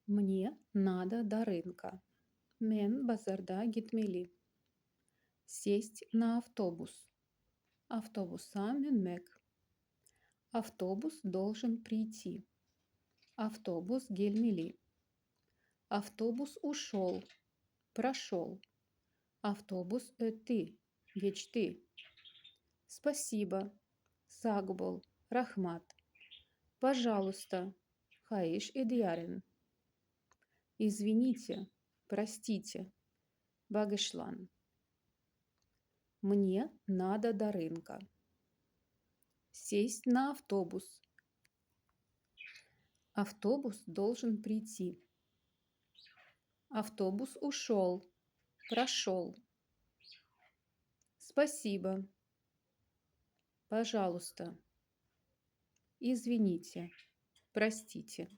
Мне надо до рынка. Мен базарда gitmeli. Сесть на автобус. Автобуса менмек. Автобус должен прийти. Автобус gelmeli. Автобус ушел. Прошел. Автобус ötti. Geçti. Спасибо. Сагбол. Рахмат. Пожалуйста. Хаиш эдиарин. Извините. Простите. Багышлан. Мне надо до рынка. Сесть на автобус. Автобус должен прийти. Автобус ушел. Прошел. Спасибо. Пожалуйста. Извините. Простите.